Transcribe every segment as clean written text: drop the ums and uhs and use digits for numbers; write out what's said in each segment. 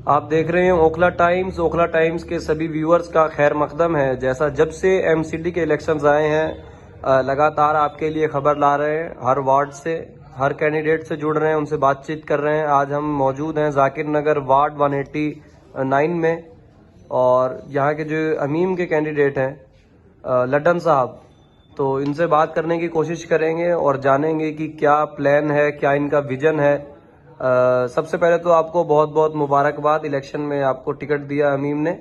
आप देख रहे हैं ओखला टाइम्स। ओखला टाइम्स के सभी व्यूअर्स का खैर मकदम है। जैसा जब से एमसीडी के इलेक्शंस आए हैं लगातार आपके लिए खबर ला रहे हैं। हर वार्ड से हर कैंडिडेट से जुड़ रहे हैं, उनसे बातचीत कर रहे हैं। आज हम मौजूद हैं जाकिर नगर वार्ड 189 में और यहाँ के जो अमीम के कैंडिडेट हैं लड्डन साहब, तो इनसे बात करने की कोशिश करेंगे और जानेंगे कि क्या प्लान है, क्या इनका विजन है। सबसे पहले तो आपको बहुत बहुत मुबारकबाद, इलेक्शन में आपको टिकट दिया अमीम ने।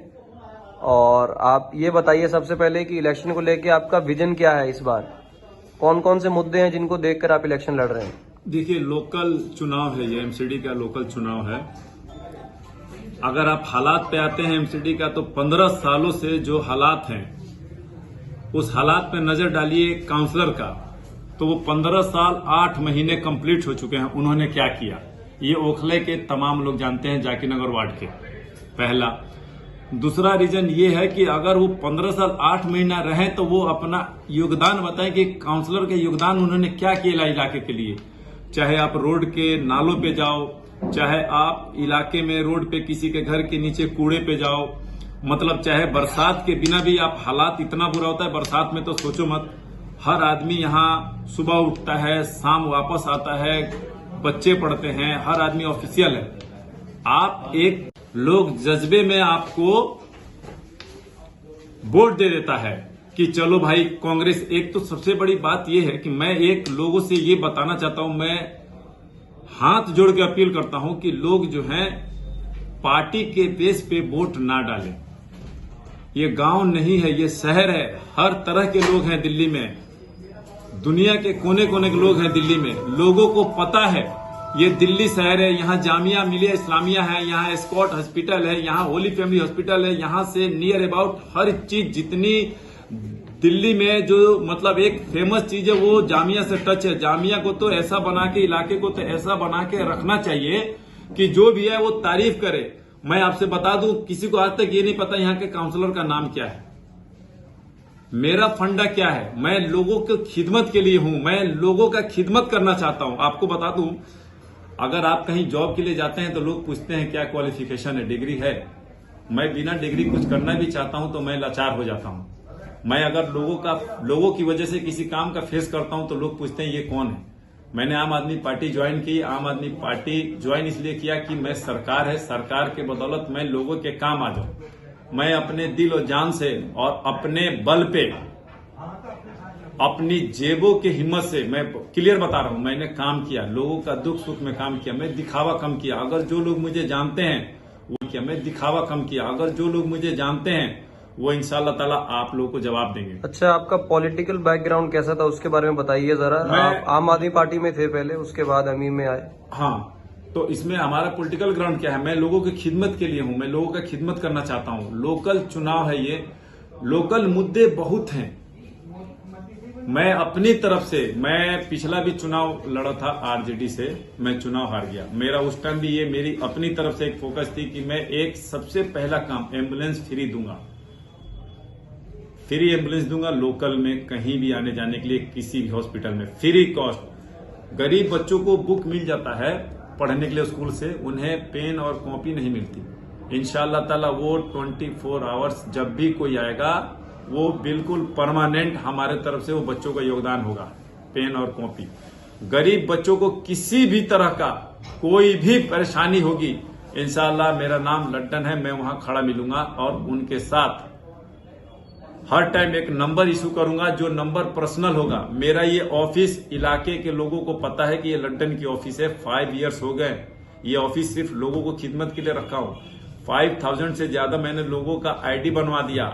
और आप ये बताइए सबसे पहले कि इलेक्शन को लेके आपका विजन क्या है इस बार, कौन कौन से मुद्दे हैं जिनको देखकर आप इलेक्शन लड़ रहे हैं। देखिए, लोकल चुनाव है, ये एमसीडी का लोकल चुनाव है। अगर आप हालात पे आते हैं एमसीडी का, तो 15 सालों से जो हालात हैं उस हालात पे नजर डालिए काउंसलर का, तो वो 15 साल 8 महीने कंप्लीट हो चुके हैं। उन्होंने क्या किया ये ओखले के तमाम लोग जानते हैं, जाकिर नगर वार्ड के। पहला। दूसरा रीजन ये है कि अगर वो 15 साल 8 महीना रहे तो वो अपना योगदान बताएं कि काउंसलर के योगदान उन्होंने क्या किया इलाके के लिए। चाहे आप रोड के नालों पे जाओ, चाहे आप इलाके में रोड पे किसी के घर के नीचे कूड़े पे जाओ, मतलब चाहे बरसात के बिना भी आप, हालात इतना बुरा होता है बरसात में तो सोचो मत। हर आदमी यहाँ सुबह उठता है, शाम वापस आता है, बच्चे पढ़ते हैं, हर आदमी ऑफिशियल है। आप एक लोग जज्बे में आपको वोट दे देता है कि चलो भाई कांग्रेस। एक तो सबसे बड़ी बात यह है कि मैं एक लोगों से ये बताना चाहता हूं, मैं हाथ जोड़ के अपील करता हूं कि लोग जो हैं पार्टी के बेस पे वोट ना डालें। ये गांव नहीं है, ये शहर है। हर तरह के लोग हैं दिल्ली में, दुनिया के कोने कोने के लोग हैं दिल्ली में। लोगों को पता है ये दिल्ली शहर है, यहाँ जामिया मिलिया इस्लामिया है, यहाँ स्कॉट हॉस्पिटल है, यहाँ होली फैमिली हॉस्पिटल है, यहाँ से नियर अबाउट हर चीज जितनी दिल्ली में जो मतलब एक फेमस चीज है वो जामिया से टच है। जामिया को तो ऐसा बना के, इलाके को तो ऐसा बना के रखना चाहिए कि जो भी है वो तारीफ करे। मैं आपसे बता दूं, किसी को आज तक ये नहीं पता यहाँ के काउंसलर का नाम क्या है, मेरा फंडा क्या है। मैं लोगों की खिदमत के लिए हूं, मैं लोगों का खिदमत करना चाहता हूं। आपको बता दूं, अगर आप कहीं जॉब के लिए जाते हैं तो लोग पूछते हैं क्या क्वालिफिकेशन है, डिग्री है। मैं बिना डिग्री कुछ करना भी चाहता हूं तो मैं लाचार हो जाता हूं। मैं अगर लोगों की वजह से किसी काम का फेस करता हूं तो लोग पूछते हैं ये कौन है। मैंने आम आदमी पार्टी ज्वाइन की। आम आदमी पार्टी ज्वाइन इसलिए किया कि मैं सरकार है, सरकार के बदौलत मैं लोगों के काम आ जाऊं। मैं अपने दिल और जान से और अपने बल पे, अपनी जेबों की हिम्मत से, मैं क्लियर बता रहा हूं, मैंने काम किया, लोगों का दुख सुख में काम किया। मैं दिखावा कम किया। अगर जो लोग मुझे जानते हैं वो किया, मैं दिखावा कम किया। अगर जो लोग मुझे जानते हैं वो इंशाल्लाह ताला आप लोगों को जवाब देंगे। अच्छा, आपका पॉलिटिकल बैकग्राउंड कैसा था उसके बारे में बताइए जरा। आप आम आदमी पार्टी में थे पहले, उसके बाद अमीम में आए। हाँ, तो इसमें हमारा पॉलिटिकल ग्राउंड क्या है, मैं लोगों की खिदमत के लिए हूं, मैं लोगों का खिदमत करना चाहता हूं। लोकल चुनाव है ये, लोकल मुद्दे बहुत हैं। मैं अपनी तरफ से, मैं पिछला भी चुनाव लड़ा था आरजेडी से, मैं चुनाव हार गया। मेरा उस टाइम भी ये मेरी अपनी तरफ से एक फोकस थी कि मैं एक सबसे पहला काम एम्बुलेंस फ्री दूंगा, फ्री एम्बुलेंस दूंगा लोकल में, कहीं भी आने जाने के लिए, किसी भी हॉस्पिटल में फ्री कॉस्ट। गरीब बच्चों को बुक मिल जाता है पढ़ने के लिए स्कूल से, उन्हें पेन और कॉपी नहीं मिलती। इंशाल्लाह ताला वो 24 आवर्स जब भी कोई आएगा वो बिल्कुल परमानेंट हमारे तरफ से वो बच्चों का योगदान होगा, पेन और कॉपी। गरीब बच्चों को किसी भी तरह का कोई भी परेशानी होगी, इंशाल्लाह मेरा नाम लड्डन है, मैं वहां खड़ा मिलूंगा और उनके साथ हर टाइम एक नंबर इशू करूंगा, जो नंबर पर्सनल होगा। मेरा ये ऑफिस इलाके के लोगों को पता है कि ये लड्डन की ऑफिस है। 5 इयर्स हो गए ये ऑफिस सिर्फ लोगों को खिदमत के लिए रखा हूं। 5000 से ज्यादा मैंने लोगों का आईडी बनवा दिया,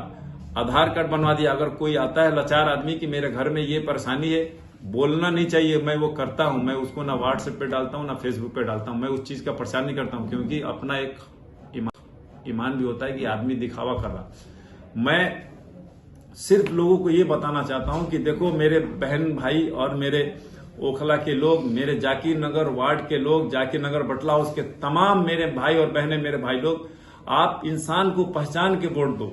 आधार कार्ड बनवा दिया। अगर कोई आता है लाचार आदमी कि मेरे घर में ये परेशानी है, बोलना नहीं चाहिए, मैं वो करता हूं। मैं उसको ना व्हाट्सएप पे डालता हूं ना फेसबुक पे डालता हूं। मैं उस चीज का प्रचार नहीं करता हूं, क्योंकि अपना एक ईमान भी होता है कि आदमी दिखावा कर रहा। मैं सिर्फ लोगों को ये बताना चाहता हूं कि देखो मेरे बहन भाई और मेरे ओखला के लोग, मेरे जाकिर नगर वार्ड के लोग, जाकिर नगर बटला हाउस के तमाम मेरे भाई और बहनें, मेरे भाई लोग, आप इंसान को पहचान के वोट दो।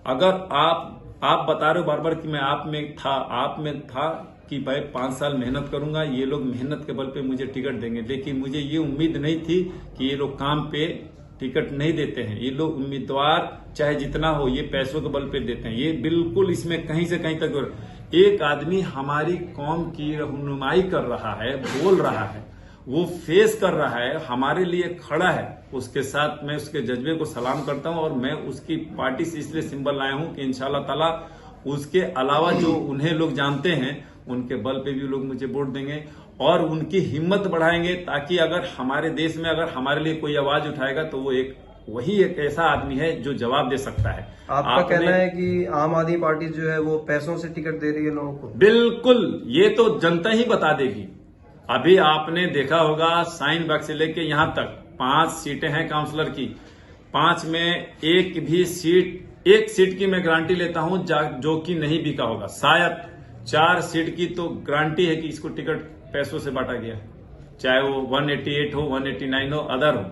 अगर आप बता रहे हो बार बार कि मैं आप में था कि भाई 5 साल मेहनत करूंगा, ये लोग मेहनत के बल पे मुझे टिकट देंगे, लेकिन मुझे ये उम्मीद नहीं थी कि ये लोग काम पे टिकट नहीं देते हैं। ये लोग उम्मीदवार चाहे जितना हो ये पैसों के बल पे देते हैं। ये बिल्कुल इसमें कहीं से कहीं तक एक आदमी हमारी कौम की रहनुमाई कर रहा है, बोल रहा है, वो फेस कर रहा है, हमारे लिए खड़ा है, उसके साथ मैं उसके जज्बे को सलाम करता हूं और मैं उसकी पार्टी से इसलिए सिंबल लाया हूं कि इंशाल्लाह ताला उसके अलावा जो उन्हें लोग जानते हैं उनके बल पे भी लोग मुझे वोट देंगे और उनकी हिम्मत बढ़ाएंगे, ताकि अगर हमारे देश में अगर हमारे लिए कोई आवाज उठाएगा तो वो वही एक ऐसा आदमी है जो जवाब दे सकता है। आपका कहना है कि आम आदमी पार्टी जो है वो पैसों से टिकट दे रही है लोगों को? बिल्कुल, ये तो जनता ही बता देगी। अभी आपने देखा होगा साइन बाग से लेके यहां तक 5 सीटें हैं काउंसलर की, 5 में एक सीट की मैं गारंटी लेता हूं जो कि नहीं बिका होगा। शायद 4 सीट की तो गारंटी है कि इसको टिकट पैसों से बांटा गया, चाहे वो 188 हो, 189 हो, अदर हो।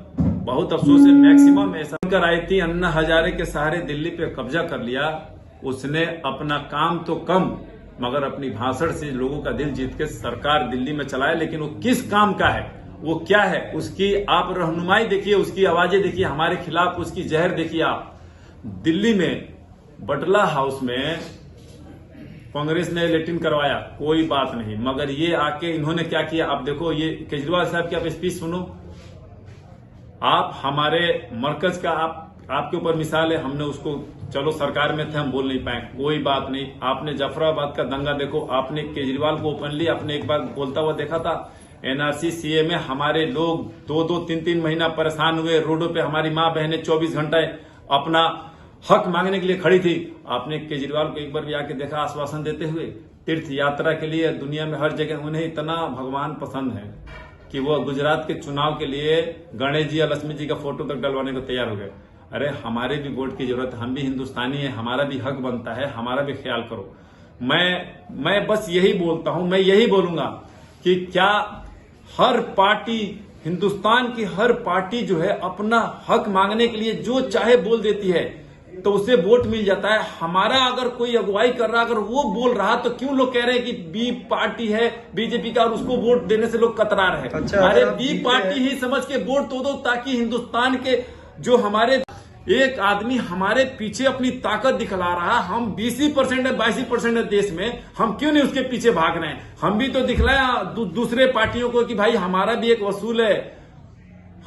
बहुत अफसोस है, मैक्सिमम ऐसा कर आई थी अन्ना हजारे के सहारे दिल्ली पे कब्जा कर लिया। उसने अपना काम तो कम मगर अपनी भाषण से लोगों का दिल जीत के सरकार दिल्ली में चलाया, लेकिन वो किस काम का है, वो क्या है, उसकी आप रहनुमाई देखिए, उसकी आवाजें देखिए, हमारे खिलाफ उसकी जहर देखिए। आप दिल्ली में बटला हाउस में कांग्रेस ने लेटिन करवाया, कोई बात नहीं, मगर ये आके इन्होंने क्या किया आप देखो। ये केजरीवाल साहब की आप स्पीच सुनो, आप हमारे मरकज का आपके ऊपर मिसाल है, हमने उसको चलो सरकार में थे हम बोल नहीं पाए, कोई बात नहीं। आपने जाफराबाद का दंगा देखो, आपने केजरीवाल को ओपनली आपने एक बार बोलता हुआ देखा था। एनआरसी सीए में हमारे लोग 2-2, 3-3 महीना परेशान हुए, रोडों पे हमारी माँ बहनें 24 घंटे अपना हक मांगने के लिए खड़ी थी। आपने केजरीवाल को एक बार भी आके देखा आश्वासन देते हुए? तीर्थ यात्रा के लिए दुनिया में हर जगह उन्हें इतना भगवान पसंद है कि वो गुजरात के चुनाव के लिए गणेश जी या लक्ष्मी जी का फोटो तक डलवाने को तैयार हो गए। अरे हमारे भी वोट की जरूरत है, हम भी हिंदुस्तानी है, हमारा भी हक बनता है, हमारा भी ख्याल करो। मैं बस यही बोलता हूं, मैं यही बोलूंगा कि क्या हर पार्टी, हिंदुस्तान की हर पार्टी जो है अपना हक मांगने के लिए जो चाहे बोल देती है तो उसे वोट मिल जाता है। हमारा अगर कोई अगुवाई कर रहा, अगर वो बोल रहा, तो क्यों लोग कह रहे हैं कि बी पार्टी है बीजेपी का और उसको वोट देने से लोग कतरा रहे हैं? अच्छा, अरे बी पार्टी ही समझ के वोट दो ताकि हिंदुस्तान के जो हमारे एक आदमी हमारे पीछे अपनी ताकत दिखला रहा, हम 20% है 22% है देश में, हम क्यों नहीं उसके पीछे भाग रहे हैं? हम भी तो दिखलाया दूसरे पार्टियों को कि भाई हमारा भी एक वसूल है,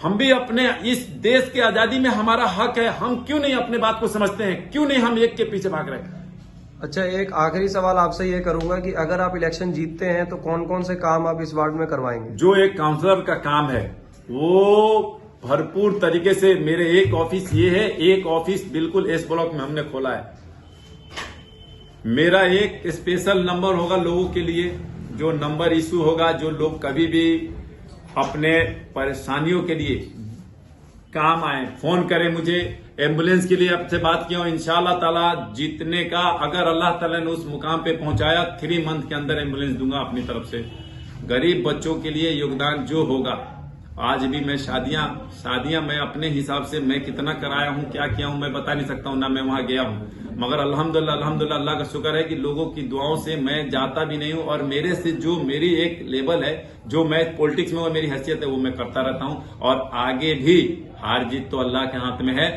हम भी अपने इस देश की आजादी में हमारा हक है, हम क्यों नहीं अपने बात को समझते हैं? क्यों नहीं हम एक के पीछे भाग रहे हैं? अच्छा, एक आखिरी सवाल आपसे ये करूंगा कि अगर आप इलेक्शन जीतते हैं तो कौन कौन से काम आप इस वार्ड में करवाएंगे? जो एक काउंसलर का काम है वो भरपूर तरीके से, मेरे एक ऑफिस ये है, एक ऑफिस बिल्कुल एस ब्लॉक में हमने खोला है। मेरा एक स्पेशल नंबर होगा लोगों के लिए, जो नंबर इशू होगा, जो लोग कभी भी अपने परेशानियों के लिए काम आए, फोन करें मुझे। एम्बुलेंस के लिए आपसे बात किया हूं, इंशाल्लाह ताला जीतने का अगर अल्लाह ताला ने उस मुकाम पे पहुंचाया, 3 मंथ के अंदर एम्बुलेंस दूंगा अपनी तरफ से। गरीब बच्चों के लिए योगदान जो होगा, आज भी मैं शादियां मैं अपने हिसाब से मैं कितना कराया हूं, क्या किया हूं, मैं बता नहीं सकता हूं, ना मैं वहां गया हूं, मगर अल्हम्दुलिल्लाह अल्लाह का शुक्र है कि लोगों की दुआओं से मैं जाता भी नहीं हूं और मेरे से जो मेरी एक लेवल है, जो मैं पॉलिटिक्स में और मेरी हैसियत है, वो मैं करता रहता हूं। और आगे भी हार जीत तो अल्लाह के हाथ में है,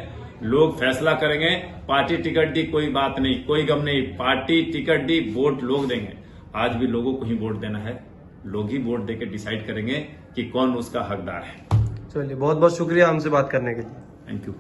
लोग फैसला करेंगे। पार्टी टिकट दी कोई बात नहीं, कोई गम नहीं, पार्टी टिकट दी, वोट लोग देंगे। आज भी लोगों को ही वोट देना है, लोग ही वोट देकर डिसाइड करेंगे कि कौन उसका हकदार है। चलिए, बहुत बहुत शुक्रिया हमसे बात करने के लिए। Thank you.